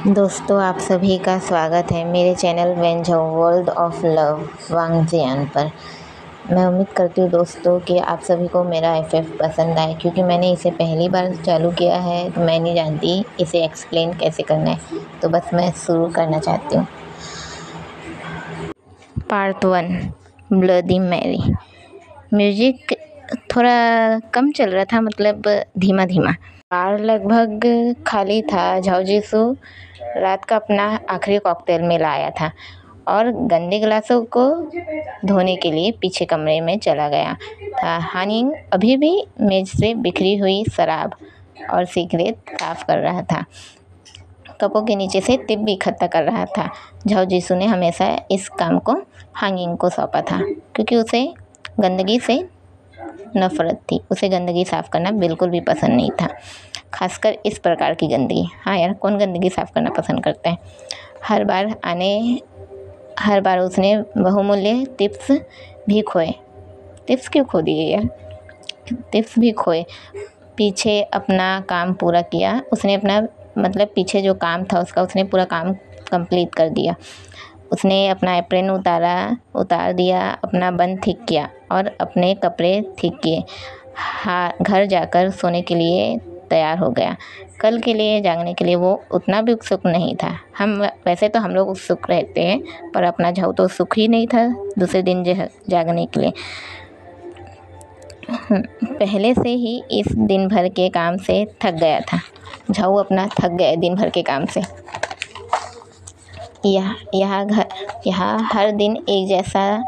दोस्तों, आप सभी का स्वागत है मेरे चैनल वेंझो वर्ल्ड ऑफ लव वांगजियान पर। मैं उम्मीद करती हूँ दोस्तों कि आप सभी को मेरा एफएफ पसंद आए, क्योंकि मैंने इसे पहली बार चालू किया है तो मैं नहीं जानती इसे एक्सप्लेन कैसे करना है। तो बस मैं शुरू करना चाहती हूँ। Part 1, bloody Mary. म्यूजिक थोड़ा कम चल रहा था, मतलब धीमा धीमा। बार लगभग खाली था। झाओ जिसू रात का अपना आखिरी कॉकटेल में लाया था और गंदे गिलासों को धोने के लिए पीछे कमरे में चला गया था। हानिंग अभी भी मेज से बिखरी हुई शराब और सिगरेट साफ कर रहा था। कपों के नीचे से टिप भी इकट्ठा कर रहा था। झाओ जिसू ने हमेशा इस काम को हानिंग को सौंपा था, क्योंकि उसे गंदगी से नफरत थी। उसे गंदगी साफ़ करना बिल्कुल भी पसंद नहीं था, खासकर इस प्रकार की गंदगी। हाँ यार, कौन गंदगी साफ़ करना पसंद करता है। हर बार उसने बहुमूल्य टिप्स भी खोए। टिप्स क्यों खो दिए यार? टिप्स भी खोए। पीछे अपना काम पूरा किया उसने। अपना मतलब पीछे जो काम था उसका उसने पूरा काम कंप्लीट कर दिया। उसने अपना एप्रन उतार दिया, अपना बन ठीक किया और अपने कपड़े ठीक किए। घर जाकर सोने के लिए तैयार हो गया। कल के लिए जागने के लिए वो उतना भी उत्सुक नहीं था। वैसे तो हम लोग उत्सुक रहते हैं, पर अपना झाऊ तो उत्सुक ही नहीं था दूसरे दिन जागने के लिए। पहले से ही इस दिन भर के काम से थक गया था। झाऊ अपना थक गया दिन भर के काम से। यहाँ हर दिन एक जैसा,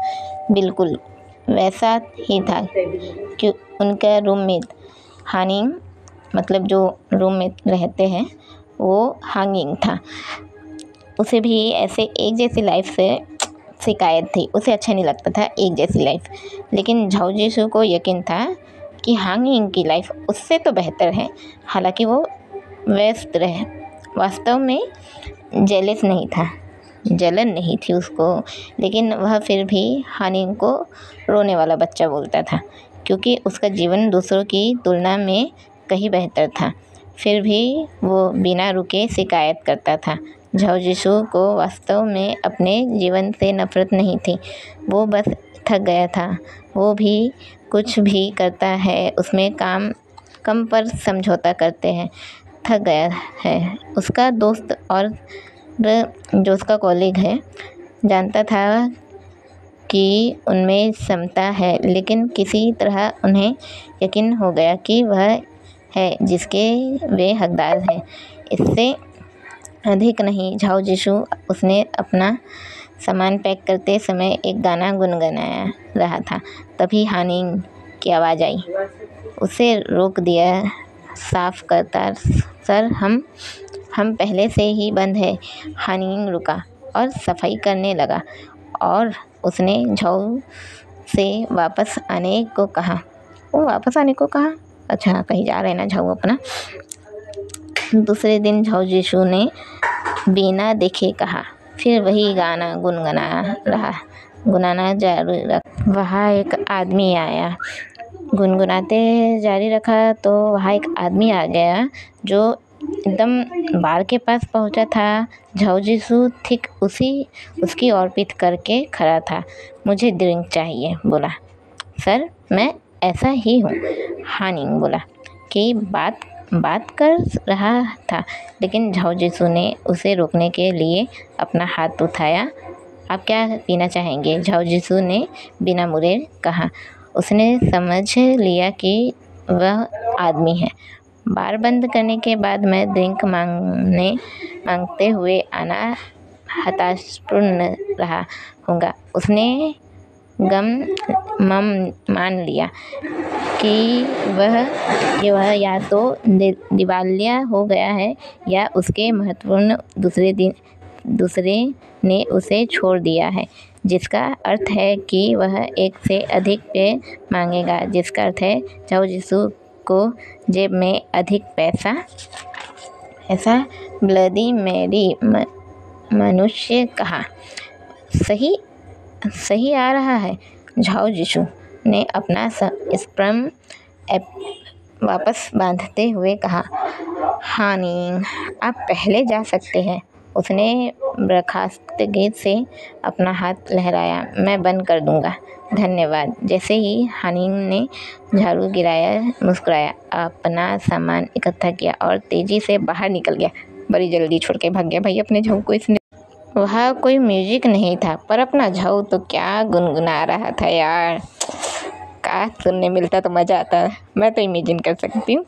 बिल्कुल वैसा ही था कि उनका रूममेट हानिंग, मतलब जो रूममेट रहते हैं वो हांगिंग था। उसे भी ऐसे एक जैसी लाइफ से शिकायत थी। उसे अच्छा नहीं लगता था एक जैसी लाइफ, लेकिन झाओ जिसू को यकीन था कि हांगिंग की लाइफ उससे तो बेहतर है। हालांकि वो व्यस्त रहे, वास्तव में जेलस नहीं था, जलन नहीं थी उसको, लेकिन वह फिर भी हानिंग को रोने वाला बच्चा बोलता था, क्योंकि उसका जीवन दूसरों की तुलना में कहीं बेहतर था। फिर भी वो बिना रुके शिकायत करता था। झाओ जिसू को वास्तव में अपने जीवन से नफरत नहीं थी, वो बस थक गया था। वो भी कुछ भी करता है उसमें कम पर समझौता करते हैं। थक गया है। उसका दोस्त और जो उसका कॉलीग है जानता था कि उनमें क्षमता है, लेकिन किसी तरह उन्हें यकीन हो गया कि वह है जिसके वे हकदार हैं, इससे अधिक नहीं। झाओ जिसू उसने अपना सामान पैक करते समय एक गाना गुनगुनाया रहा था। तभी हानिंग की आवाज़ आई। उसे रोक दिया। साफ करता सर, हम पहले से ही बंद है। हानिंग रुका और सफाई करने लगा, और उसने झाओ से वापस आने को कहा। वो वापस आने को कहा? अच्छा, कहीं जा रहे ना झाओ अपना। दूसरे दिन झाओ जिसू ने बिना देखे कहा। फिर वही गाना गुनगुनाना जारी रखा। वहाँ एक आदमी आया। गुनगुनाते जारी रखा तो वहाँ एक आदमी आ गया जो एकदम बार के पास पहुंचा था। झाओ जिसू ठीक उसकी ओर पीठ करके खड़ा था। मुझे ड्रिंक चाहिए, बोला। सर, मैं ऐसा ही हूँ, हानिंग बोला। कि बात कर रहा था, लेकिन झाओ जिसू ने उसे रोकने के लिए अपना हाथ उठाया। आप क्या पीना चाहेंगे? झाओ जिसू ने बिना मुड़े कहा। उसने समझ लिया कि वह आदमी है। बार बंद करने के बाद मैं ड्रिंक मांगते हुए आना हताशपूर्ण रहा होगा। उसने मान लिया कि वह या तो दिवालिया हो गया है या उसके महत्वपूर्ण दूसरे ने उसे छोड़ दिया है, जिसका अर्थ है कि वह एक से अधिक पे मांगेगा, जिसका अर्थ है झाओ जिसू को जेब में अधिक पैसा। ऐसा ब्लडी मैरी मनुष्य कहा। सही आ रहा है। झाओ जिसू ने अपना स्पर्म वापस बांधते हुए कहा। हानिंग, आप पहले जा सकते हैं। उसने बर्खास्त गीत से अपना हाथ लहराया। मैं बंद कर दूंगा, धन्यवाद। जैसे ही हानिंग ने झाड़ू गिराया, मुस्कुराया, अपना सामान इकट्ठा किया और तेजी से बाहर निकल गया। बड़ी जल्दी छोड़ के भाग गया भाई अपने झाड़ू को इसने। वहाँ कोई म्यूजिक नहीं था, पर अपना झाड़ू तो क्या गुनगुना रहा था यार। काश सुनने मिलता तो मज़ा आता। मैं तो इमेजिन कर सकती हूँ।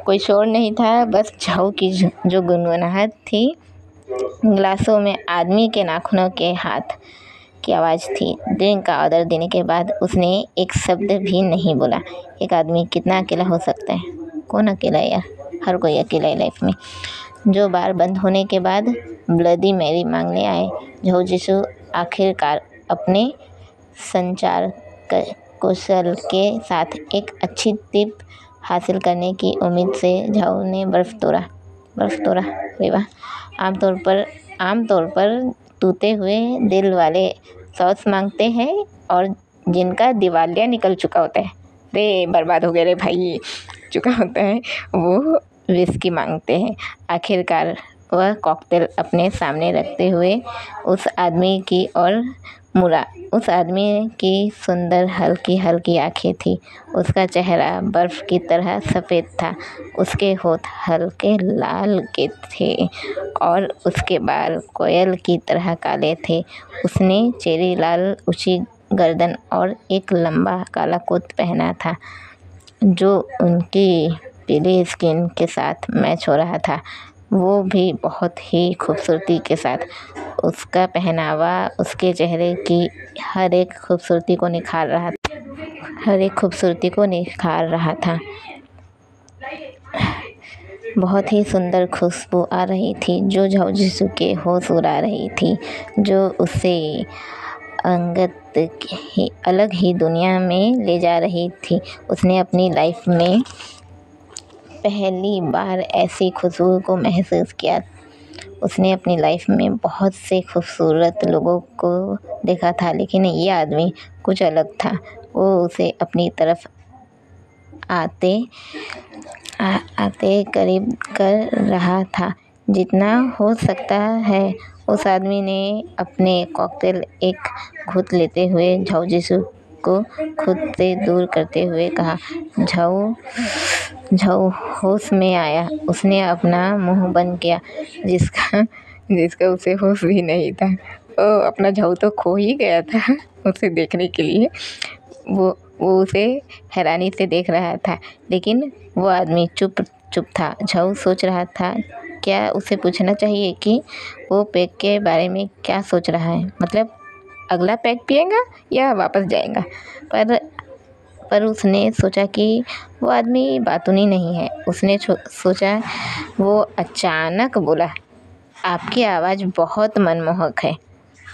कोई शोर नहीं था, बस झाड़ू की जो गुनगुनाहट थी। गिलासों में आदमी के नाखूनों के हाथ की आवाज़ थी। ड्रिंक का ऑर्डर देने के बाद उसने एक शब्द भी नहीं बोला। एक आदमी कितना अकेला हो सकता है? कौन अकेला है यार? हर कोई अकेला है लाइफ में। जो बार बंद होने के बाद ब्लडी मैरी मांगने आए। झाऊ जिसु आखिरकार अपने संचार कौशल के साथ एक अच्छी टिप हासिल करने की उम्मीद से झाऊ ने बर्फ़ तोड़ा। अरे वाह। आमतौर पर टूटे हुए दिल वाले सॉस मांगते हैं और जिनका दिवालिया निकल चुका होता है, रे बर्बाद हो गए रे भाई, चुका होता है, वो विस्की मांगते हैं। आखिरकार वह कॉकटेल अपने सामने रखते हुए उस आदमी की ओर मुड़ा। उस आदमी की सुंदर हल्की हल्की आंखें थी। उसका चेहरा बर्फ़ की तरह सफ़ेद था। उसके होठ हल्के लाल के थे और उसके बाल कोयल की तरह काले थे। उसने चेरी लाल ऊंची गर्दन और एक लंबा काला कोट पहना था जो उनकी पीली स्किन के साथ मैच हो रहा था, वो भी बहुत ही खूबसूरती के साथ। उसका पहनावा उसके चेहरे की हर एक खूबसूरती को निखार रहा था। बहुत ही सुंदर खुशबू आ रही थी जो झाऊ जिसु के होश उड़ा रही थी, जो उसे अलग ही दुनिया में ले जा रही थी। उसने अपनी लाइफ में पहली बार ऐसी खुशबू को महसूस किया। उसने अपनी लाइफ में बहुत से खूबसूरत लोगों को देखा था, लेकिन ये आदमी कुछ अलग था। वो उसे अपनी तरफ आते करीब कर रहा था जितना हो सकता है। उस आदमी ने अपने कॉकटेल एक घूंट लेते हुए झाऊ जिसु को खुद से दूर करते हुए कहा, झाऊ होश में आया। उसने अपना मुंह बंद किया, जिसका उसे होश भी नहीं था। अपना झाऊ तो खो ही गया था उसे देखने के लिए। वो उसे हैरानी से देख रहा था, लेकिन वो आदमी चुप था। झाऊ सोच रहा था क्या उसे पूछना चाहिए कि वो पैक के बारे में क्या सोच रहा है, मतलब अगला पैक पिएगा या वापस जाएगा। पर उसने सोचा कि वो आदमी बातूनी नहीं है। उसने सोचा, वो अचानक बोला, आपकी आवाज़ बहुत मनमोहक है।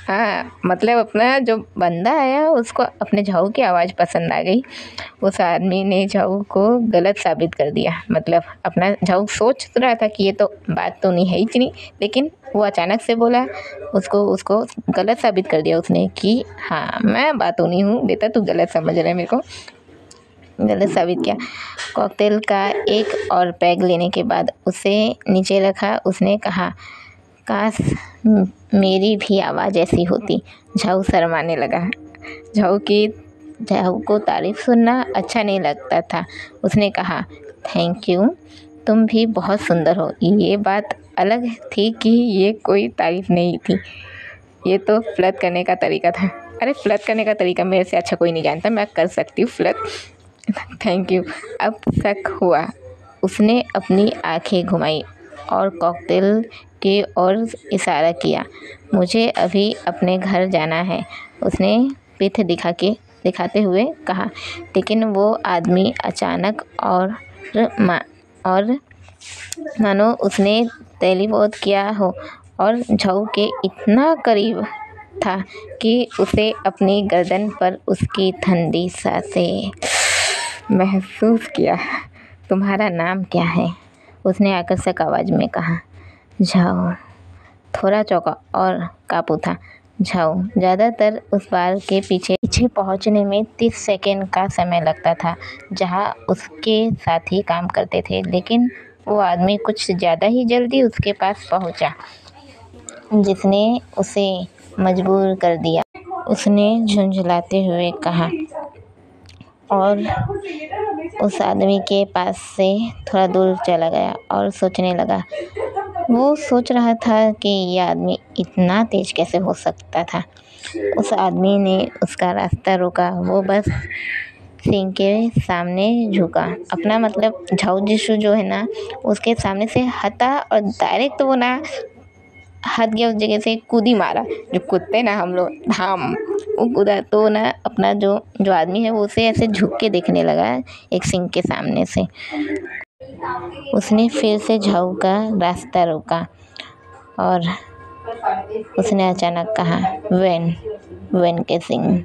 हाँ, मतलब अपना जो बंदा आया उसको अपने झाऊ की आवाज़ पसंद आ गई। उस आदमी ने झाऊ को गलत साबित कर दिया। मतलब अपना झाऊ सोच रहा था कि ये तो बात तो नहीं है इतनी, लेकिन वो अचानक से बोला, उसको गलत साबित कर दिया उसने कि हाँ मैं बातूनी हूँ बेटा, तू गलत समझ रहा है मेरे को। गलत साबित किया। कॉकटेल का एक और पैग लेने के बाद उसे नीचे रखा। उसने कहा, काश मेरी भी आवाज़ ऐसी होती। झाऊ शर्माने लगा। झाऊ को तारीफ सुनना अच्छा नहीं लगता था। उसने कहा, थैंक यू, तुम भी बहुत सुंदर हो। ये बात अलग थी कि ये कोई तारीफ नहीं थी, ये तो फ्लर्ट करने का तरीका था। अरे फ्लर्ट करने का तरीका मेरे से अच्छा कोई नहीं जानता, मैं कर सकती हूँ फ्लर्ट। Thank you. अब शक हुआ। उसने अपनी आंखें घुमाई और कॉकटेल की ओर इशारा किया। मुझे अभी अपने घर जाना है, उसने पीठ दिखाते हुए कहा। लेकिन वो आदमी अचानक और मानो उसने टेलीपोर्ट किया हो और झाऊ के इतना करीब था कि उसे अपनी गर्दन पर उसकी ठंडी सांसें महसूस किया। तुम्हारा नाम क्या है? उसने आकर्षक आवाज़ में कहा। झाऊ थोड़ा चौंका और काँप उठा। झाऊ ज़्यादातर उस बार के पीछे पहुंचने में 30 सेकंड का समय लगता था जहां उसके साथी काम करते थे, लेकिन वो आदमी कुछ ज़्यादा ही जल्दी उसके पास पहुंचा। जिसने उसे मजबूर कर दिया। उसने झुंझलाते हुए कहा और उस आदमी के पास से थोड़ा दूर चला गया और सोचने लगा। वो सोच रहा था कि यह आदमी इतना तेज कैसे हो सकता था। उस आदमी ने उसका रास्ता रोका। वो बस सिंह के सामने झुका, अपना मतलब झाऊ जिसु जो है ना उसके सामने से हटा और डायरेक्ट वो ना हट गया उस जगह से, कूदी मारा। जो कूदते ना हम लोग धाम, वो कूदा तो ना अपना जो जो आदमी है वो उसे ऐसे झुक के देखने लगा एक सिंह के सामने से। उसने फिर से झाऊ का रास्ता रोका और उसने अचानक कहा, वेन के सिंह,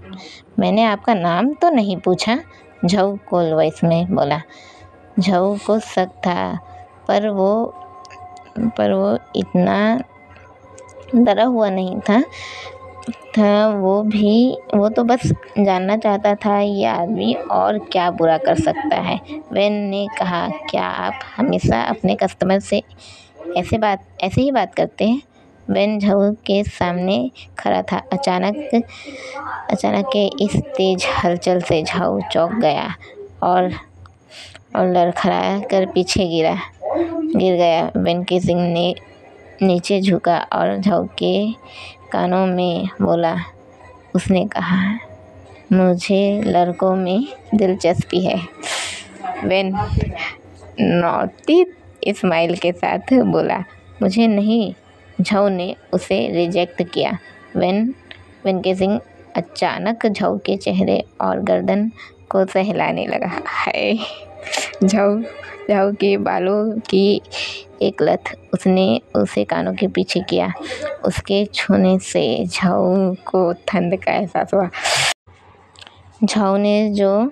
मैंने आपका नाम तो नहीं पूछा। झाऊ कोल वॉइस में बोला। झाऊ को शक था, पर वो इतना डरा हुआ नहीं था। वो तो बस जानना चाहता था ये आदमी और क्या बुरा कर सकता है। वेन ने कहा, क्या आप हमेशा अपने कस्टमर से ऐसे ही बात करते हैं? वेन झाऊ के सामने खड़ा था। अचानक के इस तेज हलचल से झाऊ चौंक गया और लड़खड़ा कर पीछे गिर गया। वेन के सिंह ने नीचे झुका और झाऊ के कानों में बोला। उसने कहा, मुझे लड़कों में दिलचस्पी है। वेन नौटी स्माइल के साथ बोला, मुझे नहीं। झाऊ ने उसे रिजेक्ट किया। वेन के सिंह अचानक झाऊ के चेहरे और गर्दन को सहलाने लगा। हाय, झाऊ के बालों की एक लत उसने उसे कानों के पीछे किया। उसके छूने से झाऊ को ठंड का एहसास हुआ। झाऊ ने जो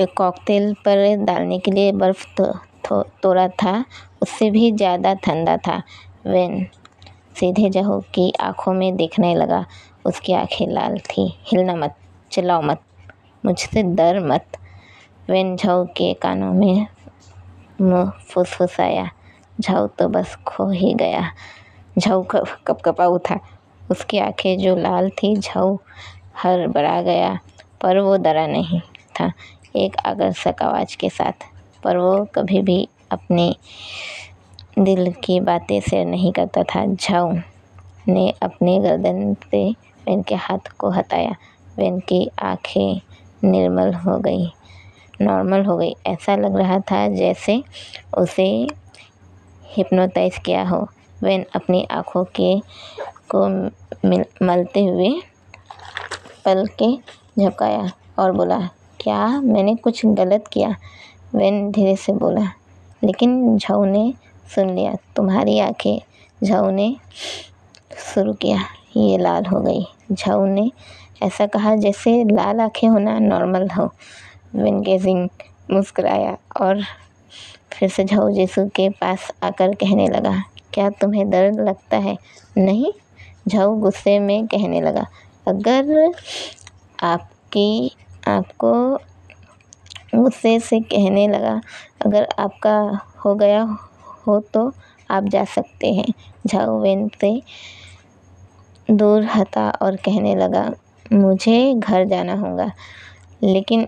एक कॉकटेल पर डालने के लिए बर्फ तोड़ा था उससे भी ज़्यादा ठंडा था। वेन सीधे झाऊ की आंखों में देखने लगा। उसकी आंखें लाल थी। हिलना मत, चिल्लाओ मत, मुझसे डर मत। वेन झाऊ के कानों में मुँह फुसफुसाया। झाऊ तो बस खो ही गया। झाऊ कपकपा उठा। उसकी आंखें जो लाल थी, झाऊ हड़बड़ा गया, पर वो डरा नहीं था। एक आकर्षक आवाज़ के साथ, पर वो कभी भी अपने दिल की बातें शेयर नहीं करता था। झाऊ ने अपने गर्दन से वेन के हाथ को हटाया। वेन की आंखें नॉर्मल हो गई। ऐसा लग रहा था जैसे उसे हिप्नोटाइज किया हो। वेन अपनी आँखों को मलते हुए पलकें झपकाया और बोला, क्या मैंने कुछ गलत किया? वेन धीरे से बोला, लेकिन झाऊ ने सुन लिया। तुम्हारी आंखें, झाऊ ने शुरू किया, ये लाल हो गई। झाऊ ने ऐसा कहा जैसे लाल आंखें होना नॉर्मल हो। वेन के सिंह मुस्कुराया और फिर से झाऊ जिसु के पास आकर कहने लगा, क्या तुम्हें डर लगता है? नहीं, झाऊ गुस्से में कहने लगा। अगर आपका हो गया हो तो आप जा सकते हैं। झाऊ वेन से दूर हटा और कहने लगा, मुझे घर जाना होगा। लेकिन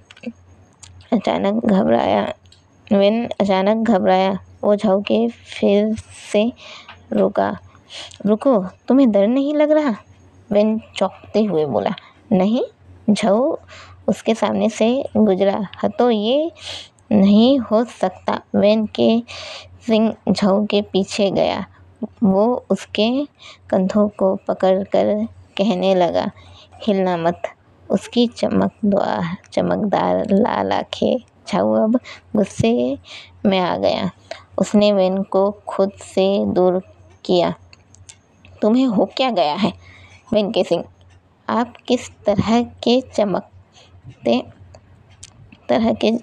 वेन अचानक घबराया। वो झाऊ के फिर से रुको, तुम्हें डर नहीं लग रहा? वेन चौंकते हुए बोला। नहीं। झाऊ उसके सामने से गुजरा। हटो, ये नहीं हो सकता। वेन के सिंह झाऊ के पीछे गया। वो उसके कंधों को पकड़कर कहने लगा, हिलना मत। उसकी चमकदार लाल आंखें। झाऊ अब गुस्से में आ गया। उसने वेन को खुद से दूर किया। तुम्हें हो क्या गया है? वेन के सिंह, आप किस तरह के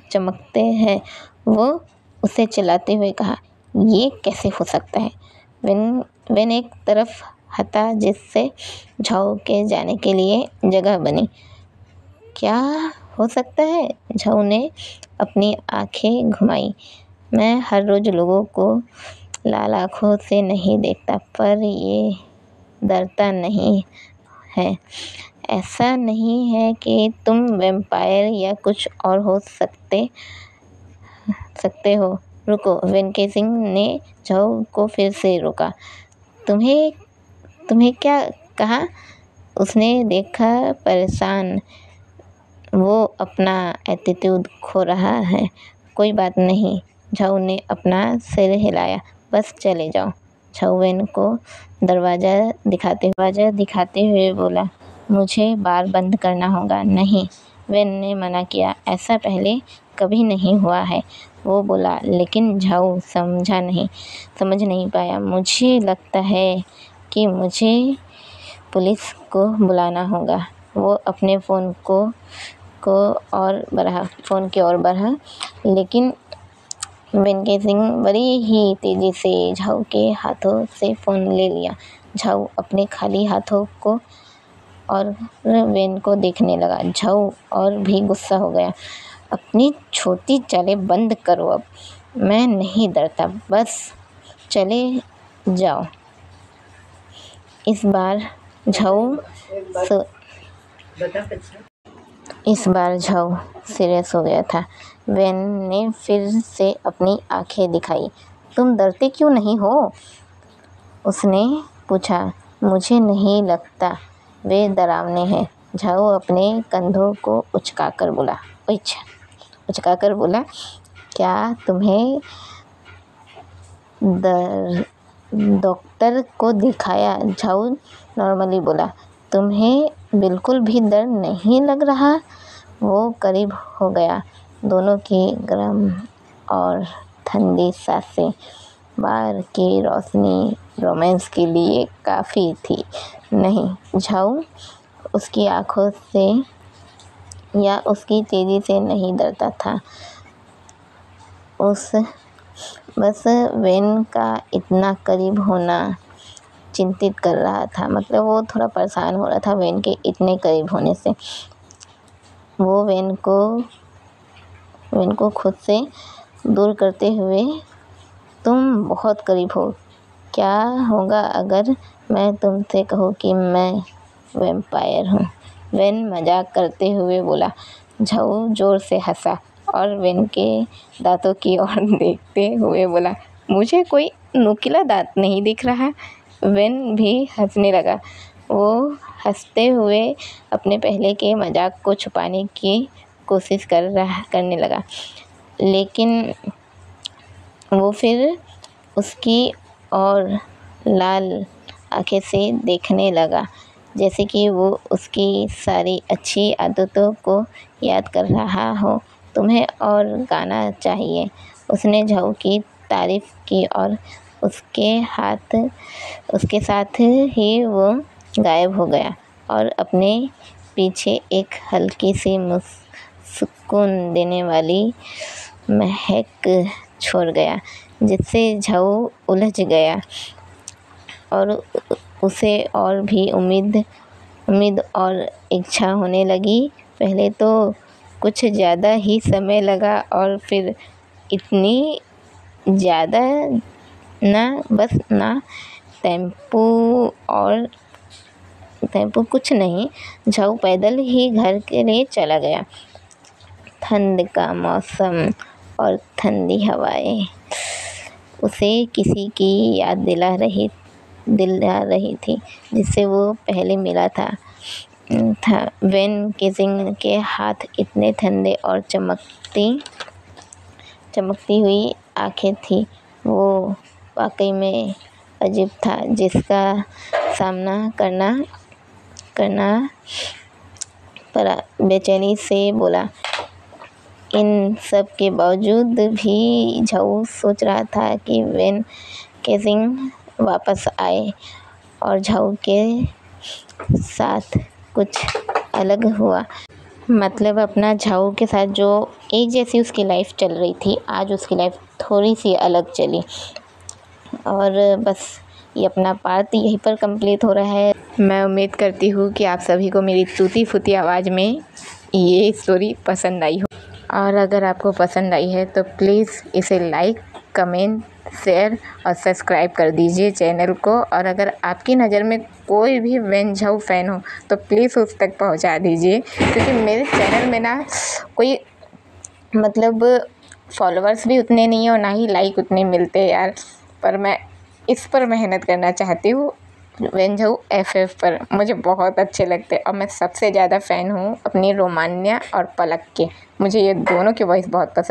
चमकते हैं? वो उसे चिल्लाते हुए कहा। ये कैसे हो सकता है? वेन एक तरफ हटा जिससे झाऊ के जाने के लिए जगह बनी। क्या हो सकता है? झाऊ ने अपनी आंखें घुमाई। मैं हर रोज़ लोगों को लाल आँखों से नहीं देखता, पर ये डरता नहीं है। ऐसा नहीं है कि तुम वैम्पायर या कुछ और हो सकते हो। रुको, वेंके सिंह ने झाऊ को फिर से रोका। तुम्हें क्या कहा? उसने देखा परेशान। वो अपना एटीट्यूड खो रहा है। कोई बात नहीं, झाऊ ने अपना सिर हिलाया। बस चले जाओ। झाऊ वेन को दरवाज़ा दिखाते हुए बोला। मुझे बार बंद करना होगा। नहीं, वेन ने मना किया। ऐसा पहले कभी नहीं हुआ है, वो बोला। लेकिन झाऊ समझ नहीं पाया। मुझे लगता है कि मुझे पुलिस को बुलाना होगा। वो अपने फ़ोन की ओर बढ़ा, लेकिन वेंके सिंह बड़ी ही तेज़ी से झाऊ के हाथों से फ़ोन ले लिया। झाऊ अपने खाली हाथों को और वेन को देखने लगा। झाऊ और भी गुस्सा हो गया। अपनी छोटी चालें बंद करो अब। मैं नहीं डरता, बस चले जाओ। इस बार झाऊ सीरियस हो गया था। वेन ने फिर से अपनी आंखें दिखाई। तुम डरते क्यों नहीं हो? उसने पूछा। मुझे नहीं लगता वे डरावने हैं। झाऊ अपने कंधों को उचकाकर बोला। क्या तुम्हें डॉक्टर को दिखाया? झाऊ नॉर्मली बोला। तुम्हें बिल्कुल भी डर नहीं लग रहा? वो करीब हो गया। दोनों की गर्म और ठंडी सांसें बाहर की रोशनी रोमांस के लिए काफ़ी थी। नहीं, झाऊ उसकी आँखों से या उसकी तेज़ी से नहीं डरता था। बस वेन का इतना करीब होना चिंतित कर रहा था। मतलब वो थोड़ा परेशान हो रहा था वेन के इतने करीब होने से। वो वेन को खुद से दूर करते हुए, तुम बहुत करीब हो। क्या होगा अगर मैं तुमसे कहूँ कि मैं वैम्पायर हूँ? वेन मजाक करते हुए बोला। झाऊ जोर से हंसा और वेन के दांतों की ओर देखते हुए बोला। मुझे कोई नुकीला दांत नहीं दिख रहा। वेन भी हंसने लगा। वो हंसते हुए अपने पहले के मजाक को छुपाने की कोशिश करने लगा, लेकिन वो फिर उसकी और लाल आंखें से देखने लगा, जैसे कि वो उसकी सारी अच्छी आदतों को याद कर रहा हो। तुम्हें और गाना चाहिए? उसने झाऊ की तारीफ की और उसके साथ ही वो गायब हो गया और अपने पीछे एक हल्की सी सुकून देने वाली महक छोड़ गया, जिससे झाऊ उलझ गया और उसे और भी उम्मीद और इच्छा होने लगी। पहले तो कुछ ज़्यादा ही समय लगा और फिर इतनी ज़्यादा ना टेम्पो कुछ नहीं। झाऊ पैदल ही घर के लिए चला गया। ठंड का मौसम और ठंडी हवाएं उसे किसी की याद दिला रही थी जिससे वो पहले मिला था। वेन केसिंग के हाथ इतने ठंडे और चमकती हुई आंखें थी। वो वाकई में अजीब था, जिसका सामना करना पड़ा। बेचैनी से बोला। इन सब के बावजूद भी झाऊ सोच रहा था कि वेन केसिंग वापस आए और झाऊ के साथ कुछ अलग हुआ। मतलब अपना झाऊ के साथ जो एक जैसी उसकी लाइफ चल रही थी, आज उसकी लाइफ थोड़ी सी अलग चली। और बस ये अपना पार्ट यहीं पर कंप्लीट हो रहा है। मैं उम्मीद करती हूँ कि आप सभी को मेरी टूटी फूटी आवाज़ में ये स्टोरी पसंद आई हो, और अगर आपको पसंद आई है तो प्लीज़ इसे लाइक कमेंट, शेयर और सब्सक्राइब कर दीजिए चैनल को। और अगर आपकी नज़र में कोई भी वेंझाऊ फ़ैन हो तो प्लीज़ उस तक पहुंचा दीजिए, क्योंकि मेरे चैनल में ना कोई मतलब फॉलोअर्स भी उतने नहीं हैं और ना ही लाइक उतने मिलते यार। पर मैं इस पर मेहनत करना चाहती हूँ, वेंझाऊ FF पर मुझे बहुत अच्छे लगते हैं। और मैं सबसे ज़्यादा फ़ैन हूँ अपनी रोमान्या और पलक के। मुझे ये दोनों की वॉइस बहुत पसंद